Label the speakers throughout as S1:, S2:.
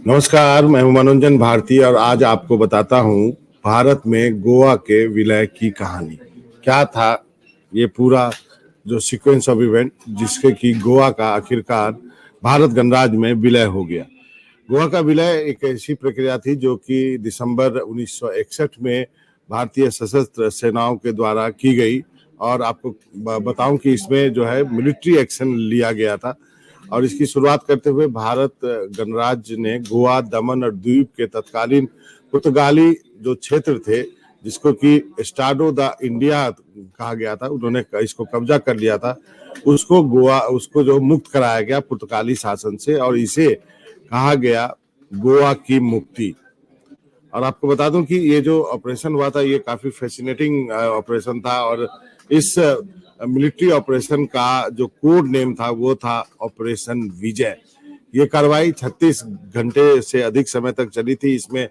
S1: नमस्कार, मैं हूं मनोरंजन भारती और आज आपको बताता हूं भारत में गोवा के विलय की कहानी। क्या था ये पूरा जो सीक्वेंस ऑफ इवेंट जिसके कि गोवा का आखिरकार भारत गणराज्य में विलय हो गया। गोवा का विलय एक ऐसी प्रक्रिया थी जो कि दिसंबर 1961 में भारतीय सशस्त्र सेनाओं के द्वारा की गई और आपको बताऊं कि इसमें जो है मिलिट्री एक्शन लिया गया था। और इसकी शुरुआत करते हुए भारत गणराज्य ने गोवा, दमन और द्वीप के तत्कालीन पुर्तगाली जो क्षेत्र थे, जिसको कि एस्टाडो द इंडिया कहा गया था, उन्होंने इसको कब्जा कर लिया था। उसको जो मुक्त कराया गया पुर्तगाली शासन से और इसे कहा गया गोवा की मुक्ति। और आपको बता दूं कि ये जो ऑपरेशन हुआ था ये काफी फैसिनेटिंग ऑपरेशन था और इस मिलिट्री ऑपरेशन का जो कोड नेम था वो था ऑपरेशन विजय। ये कार्रवाई 36 घंटे से अधिक समय तक चली थी। इसमें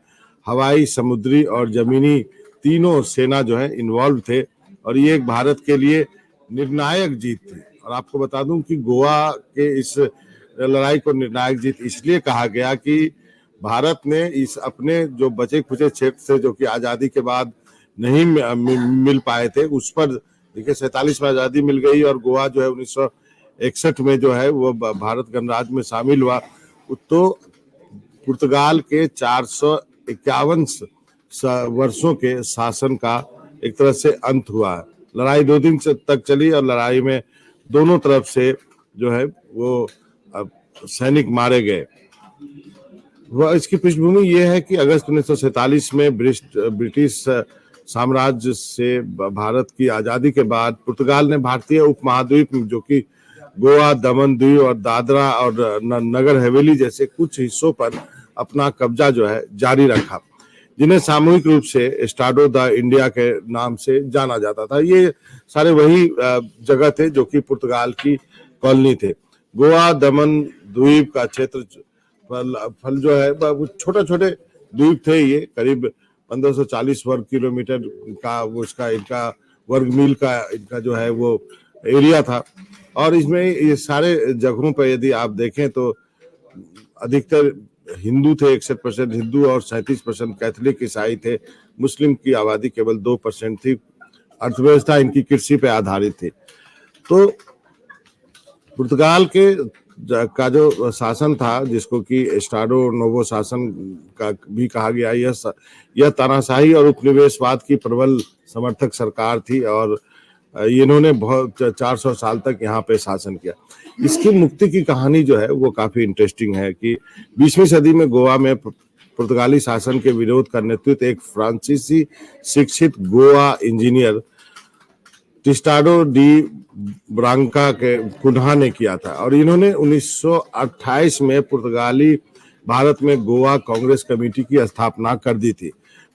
S1: हवाई, समुद्री और जमीनी तीनों सेना जो है इन्वॉल्व थे और ये एक भारत के लिए निर्णायक जीत थी। और आपको बता दूं कि गोवा के इस लड़ाई को निर्णायक जीत इसलिए कहा गया कि भारत ने इस अपने जो बचे खुचे क्षेत्र से जो कि आजादी के बाद नहीं मिल पाए थे उस पर देखिए 47 में आजादी मिल गई और गोवा जो है 1961 में जो है वो भारत गणराज्य में शामिल हुआ। तो पुर्तगाल के 451 वर्षों के शासन का एक तरह से अंत हुआ है। लड़ाई 2 दिन तक चली और लड़ाई में दोनों तरफ से जो है वो सैनिक मारे गए। वह इसकी पृष्ठभूमि ये है कि अगस्त 1947 में ब्रिटिश साम्राज्य से भारत की आजादी के बाद पुर्तगाल ने भारतीय उपमहाद्वीप में जो कि गोवा, दमन द्वीप और दादरा और नगर हवेली जैसे कुछ हिस्सों पर अपना कब्जा जो है जारी रखा, जिन्हें सामूहिक रूप से एस्टाडो द इंडिया के नाम से जाना जाता था। ये सारे वही जगह थे जो कि पुर्तगाल की कॉलोनी थे। गोवा, दमन द्वीप का क्षेत्र फल जो है वो छोटे छोटे द्वीप थे। ये करीब 1540 वर्ग किलोमीटर का वो इनका वर्ग मील का इनका जो है वो एरिया था। और इसमें ये सारे जगहों पर यदि आप देखें तो अधिकतर हिंदू थे, 61% हिंदू और 37% कैथोलिक ईसाई थे। मुस्लिम की आबादी केवल 2% थी। अर्थव्यवस्था इनकी कृषि पे आधारित थी। तो पुर्तगाल का जो शासन था जिसको कि एस्टाडो नोवो शासन का भी कहा गया, यह तानाशाही और उपनिवेशवाद की प्रबल समर्थक सरकार थी और इन्होंने बहुत 400 साल तक यहाँ पे शासन किया। इसकी मुक्ति की कहानी जो है वो काफी इंटरेस्टिंग है कि 20वीं सदी में गोवा में पुर्तगाली शासन के विरोध का नेतृत्व एक फ्रांसीसी शिक्षित गोवा इंजीनियर टिस्टाडो डी ब्रांका के कुन्हा ने किया था और इन्होंने 1928 में पुर्तगाली भारत में गोवा कांग्रेस कमेटी की स्थापना कर दी थी।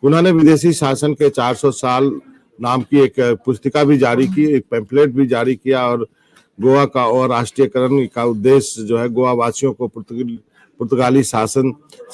S1: कुन्हा ने विदेशी शासन के 400 साल नाम की एक पुस्तिका भी जारी की, एक पैम्फलेट भी जारी किया और गोवा का और राष्ट्रीयकरण का उद्देश्य जो है गोवा वासियों को पुर्तगाली शासन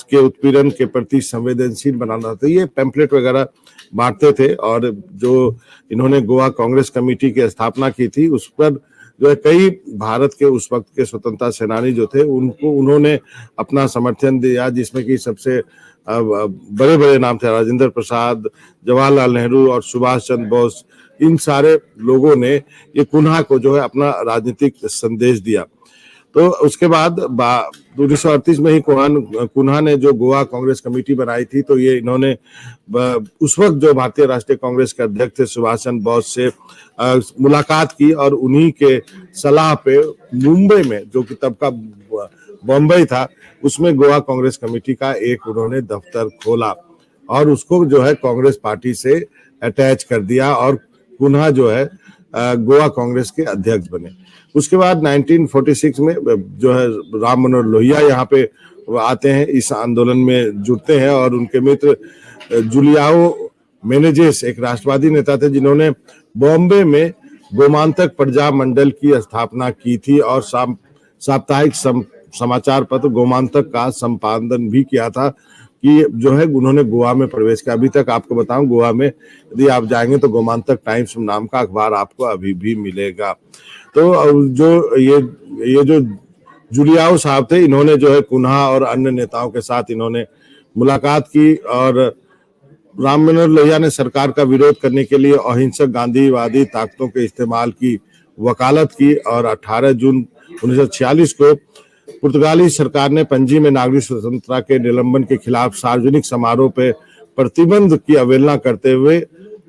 S1: के उत्पीड़न के प्रति संवेदनशील बनाना था। ये पैम्फलेट वगैरह बांटते थे और जो इन्होंने गोवा कांग्रेस कमेटी की स्थापना की थी उस पर जो है कई भारत के उस वक्त के स्वतंत्रता सेनानी जो थे उन्होंने अपना समर्थन दिया, जिसमें कि सबसे बड़े बड़े नाम थे राजेंद्र प्रसाद, जवाहरलाल नेहरू और सुभाष चंद्र बोस। इन सारे लोगों ने ये कुन्हा को जो है अपना राजनीतिक संदेश दिया। तो उसके बाद 1938 में ही कुन्हा ने जो गोवा कांग्रेस कमेटी बनाई थी, तो ये इन्होंने उस वक्त जो भारतीय राष्ट्रीय कांग्रेस के अध्यक्ष थे सुभाष चंद्र बोस से मुलाकात की और उन्हीं के सलाह पे मुंबई में जो कि तब का बॉम्बे था उसमें गोवा कांग्रेस कमेटी का एक उन्होंने दफ्तर खोला और उसको जो है कांग्रेस पार्टी से अटैच कर दिया और कुन्हा जो है गोवा कांग्रेस के अध्यक्ष बने। उसके बाद 1946 में जो है राम मनोहर लोहिया यहाँ पे आते हैं, इस आंदोलन में जुड़ते हैं और उनके मित्र जुलियाओ मेनेजेस एक राष्ट्रवादी नेता थे जिन्होंने बॉम्बे में गोमांतक प्रजा मंडल की स्थापना की थी और साप्ताहिक समाचार पत्र गोमांतक का संपादन भी किया था कि जो है उन्होंने गोवा में प्रवेश किया। अभी तक आपको बताऊं गोवा में यदि आप जाएंगे तो गोमांतक टाइम्स नाम का अखबार आपको अभी भी मिलेगा। तो जो ये जो जुलियाओ साहब थे, इन्होंने जो है कुन्हा और अन्य नेताओं के साथ इन्होंने मुलाकात की और राम मनोहर लोहिया ने सरकार का विरोध करने के लिए अहिंसक गांधीवादी ताकतों के इस्तेमाल की वकालत की और 18 जून 1946 को पुर्तगाली सरकार ने पणजी में नागरिक स्वतंत्रता के निलंबन के खिलाफ सार्वजनिक समारोह पर प्रतिबंध की अवहेलना करते हुए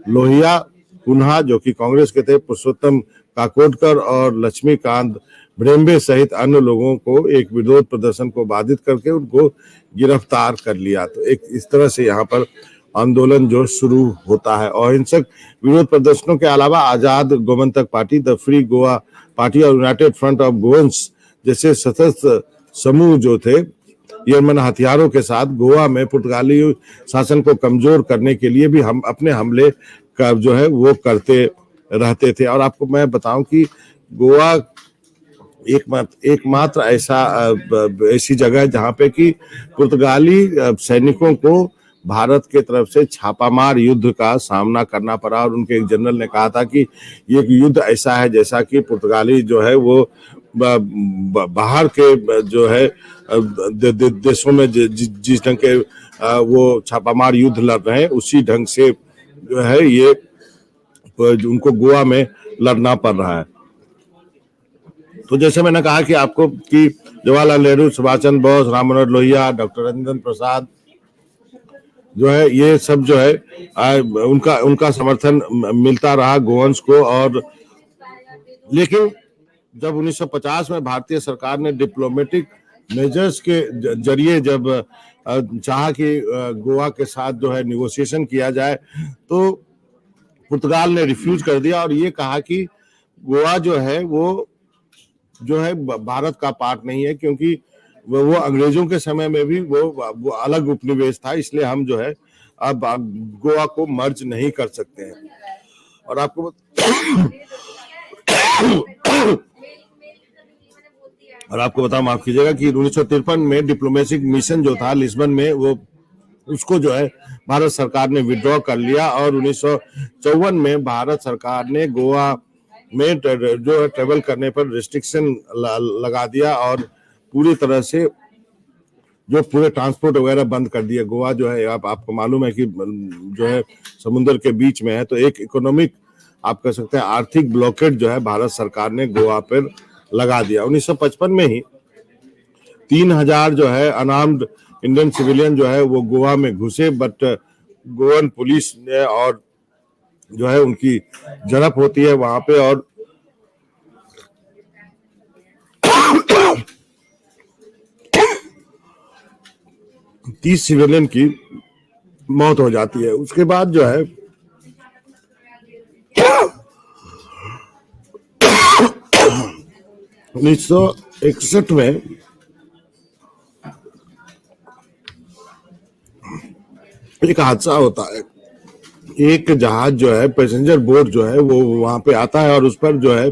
S1: लोहिया, कुन्हा जो कि कांग्रेस के थे, पुरुषोत्तम काकोडकर और लक्ष्मीकांत ब्रेम्बे सहित अन्य लोगों को एक विरोध प्रदर्शन को बाधित करके उनको गिरफ्तार कर लिया। तो एक इस तरह से यहाँ पर आंदोलन जो शुरू होता है। अहिंसक विरोध प्रदर्शनों के अलावा Azad Gomantak party, the free Goa party और यूनाइटेड फ्रंट ऑफ गोवंस जैसे सशस्त्र समूह जो थे यमन हथियारों के साथ गोवा में पुर्तगाली शासन को कमजोर करने के लिए भी हम अपने हमले का जो है वो करते रहते थे। और आपको मैं बताऊं कि गोवा एकमात्र ऐसी जगह है जहां पे कि पुर्तगाली सैनिकों को भारत के तरफ से छापामार युद्ध का सामना करना पड़ा और उनके एक जनरल ने कहा था कि ये युद्ध ऐसा है जैसा कि पुर्तगाली जो है वो बाहर के जो है देशों में जिस ढंग के वो छापामार युद्ध लड़ रहे हैं उसी ढंग से जो है ये उनको गोवा में लड़ना पड़ रहा है। तो जैसे मैंने कहा कि आपको कि जवाहरलाल नेहरू, सुभाष चंद्र बोस, राम मनोहर लोहिया, डॉक्टर राजेंद्र प्रसाद जो है ये सब जो है उनका समर्थन मिलता रहा गोवंश को। और लेकिन जब 1950 में भारतीय सरकार ने डिप्लोमेटिक मेजर्स के जरिए जब चाहा कि गोवा के साथ जो है निगोशिएशन किया जाए तो पुर्तगाल ने रिफ्यूज कर दिया और ये कहा कि गोवा जो है वो जो है भारत का पार्ट नहीं है, क्योंकि वो अंग्रेजों के समय में भी वो अलग उपनिवेश था, इसलिए हम जो है अब गोवा को मर्ज नहीं कर सकते हैं। और आपको बताऊं, माफ कीजिएगा, कि 1953 में डिप्लोमेटिक मिशन जो था लिस्बन में वो उसको जो है भारत सरकार ने विड्रॉ कर लिया और 1954 में भारत सरकार ने गोवा में जो है ट्रेवल करने पर रिस्ट्रिक्शन लगा दिया और पूरी तरह से जो पूरे ट्रांसपोर्ट वगैरह बंद कर दिया। गोवा जो है आपको मालूम है कि जो है समुद्र के बीच में है, तो एक इकोनॉमिक आप कह सकते हैं आर्थिक ब्लॉकेट जो है भारत सरकार ने गोवा पर लगा दिया। 1955 में ही 3000 जो है अनार्म्ड इंडियन सिविलियन जो है वो गोवा में घुसे, बट गोवन पुलिस ने और जो है उनकी झड़प होती है वहां पे और तीस सिविलियन की मौत हो जाती है। उसके बाद जो है 1961 में एक हादसा होता है। एक जहाज जो है पैसेंजर बोट जो है वो वहां पे आता है और उस पर जो है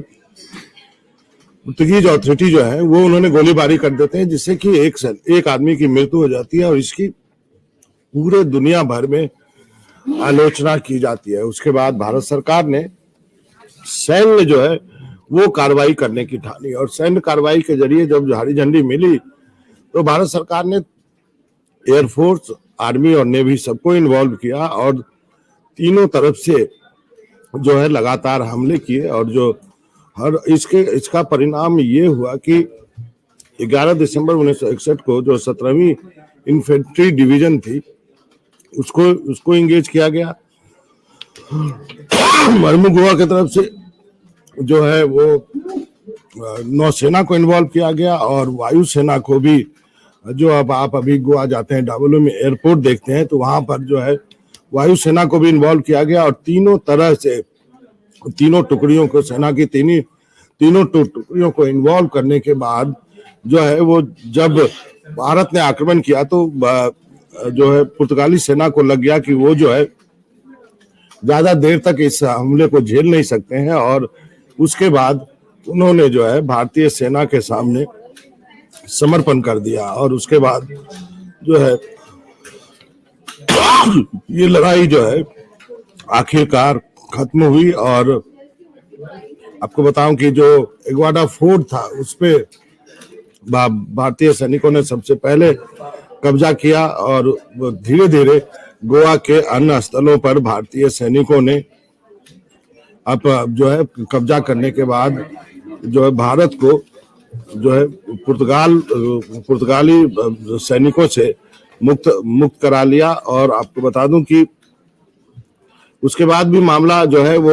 S1: पुर्तगीज अथॉरिटी जो है वो उन्होंने गोलीबारी कर देते हैं, जिससे कि एक आदमी की मृत्यु हो जाती है और इसकी पूरे दुनिया भर में आलोचना की जाती है। उसके बाद भारत सरकार ने सैन्य जो है वो कार्रवाई करने की ठानी और सैन्य कार्रवाई के जरिए जब हरी झंडी मिली तो भारत सरकार ने एयरफोर्स, आर्मी और नेवी सबको इन्वॉल्व किया और तीनों तरफ से जो है लगातार हमले किए और जो इसका परिणाम ये हुआ कि 11 दिसंबर 1961 को जो 17वीं इन्फेंट्री डिवीजन थी उसको इंगेज किया गया। मरमू गोवा की तरफ से जो है वो नौसेना को इन्वॉल्व किया गया और वायुसेना को भी, जो अब आप अभी गोवा जाते हैं डाबोलो में एयरपोर्ट देखते हैं तो वहां पर जो है वायुसेना को भी इन्वॉल्व किया गया और तीनों तरह से तीनों टुकड़ियों को, सेना की तीनों टुकड़ियों को इन्वॉल्व करने के बाद जो है वो जब भारत ने आक्रमण किया तो जो है पुर्तगाली सेना को लग गया कि वो जो है ज्यादा देर तक इस हमले को झेल नहीं सकते हैं और उसके बाद उन्होंने जो है भारतीय सेना के सामने समर्पण कर दिया और उसके बाद जो है ये लड़ाई जो है आखिरकार खत्म हुई। और आपको बताऊं कि जो एग्वाडा फोर्ट था उस पे भारतीय सैनिकों ने सबसे पहले कब्जा किया और धीरे धीरे गोवा के अन्य स्थलों पर भारतीय सैनिकों ने अब जो है कब्जा करने के बाद जो है भारत को जो है पुर्तगाली सैनिकों से मुक्त करा लिया। और आपको बता दूं कि उसके बाद भी मामला जो है वो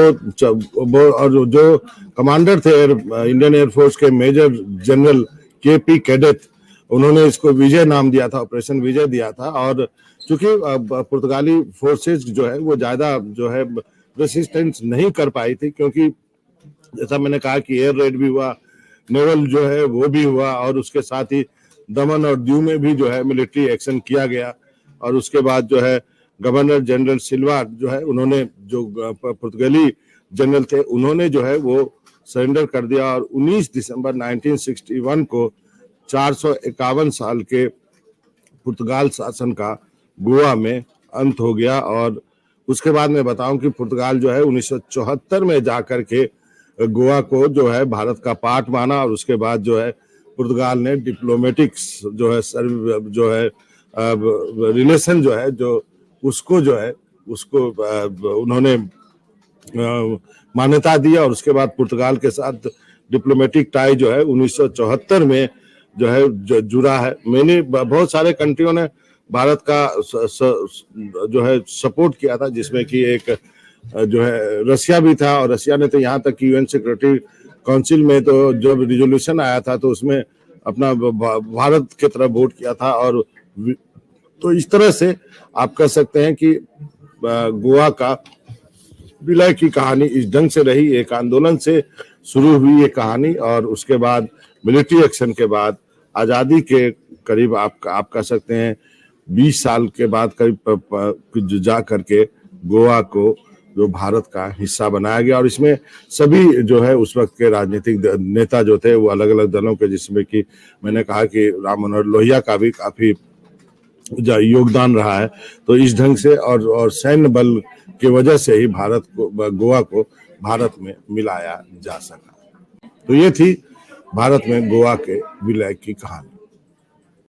S1: और जो कमांडर थे इंडियन एयरफोर्स के मेजर जनरल KP कैडेट, उन्होंने इसको विजय नाम दिया था, ऑपरेशन विजय दिया था। और चूंकि पुर्तगाली फोर्सेस जो है वो ज्यादा जो है रेसिस्टेंस नहीं कर पाई थी, क्योंकि जैसा मैंने कहा कि एयर रेड भी हुआ, नेवल जो है वो भी हुआ, और उसके साथ ही दमन और दीव में भी जो है मिलिट्री एक्शन किया गया। और उसके बाद जो है गवर्नर जनरल सिल्वा जो है, उन्होंने जो पुर्तगाली जनरल थे उन्होंने जो है वो सरेंडर कर दिया। और 19 दिसंबर 1961 को 451 साल के पुर्तगाल शासन का गोवा में अंत हो गया। और उसके बाद मैं बताऊं कि पुर्तगाल जो है 1974 में जाकर के गोवा को जो है भारत का पार्ट माना। और उसके बाद जो है पुर्तगाल ने डिप्लोमेटिक्स जो है रिलेशन जो है उसको उन्होंने मान्यता दी। और उसके बाद पुर्तगाल के साथ डिप्लोमेटिक टाई जो है 1974 में जो है जुड़ा है। बहुत सारे कंट्रियों ने भारत का जो है सपोर्ट किया था, जिसमें कि एक जो है रसिया भी था। और रसिया ने तो यहाँ तक कि UN सिक्योरिटी काउंसिल में तो जब रिजोल्यूशन आया था तो उसमें अपना भारत की तरफ वोट किया था। और तो इस तरह से आप कह सकते हैं कि गोवा का विलय की कहानी इस ढंग से रही। एक आंदोलन से शुरू हुई ये कहानी, और उसके बाद मिलिट्री एक्शन के बाद आज़ादी के करीब आप कह सकते हैं 20 साल के बाद करीब जा करके गोवा को जो भारत का हिस्सा बनाया गया। और इसमें सभी जो है उस वक्त के राजनीतिक नेता जो थे वो अलग अलग दलों के, जिसमें कि मैंने कहा कि राम मनोहर लोहिया का भी काफी योगदान रहा है। तो इस ढंग से और सैन्य बल की वजह से ही गोवा को भारत में मिलाया जा सका। तो ये थी भारत में गोवा के विलय की कहानी।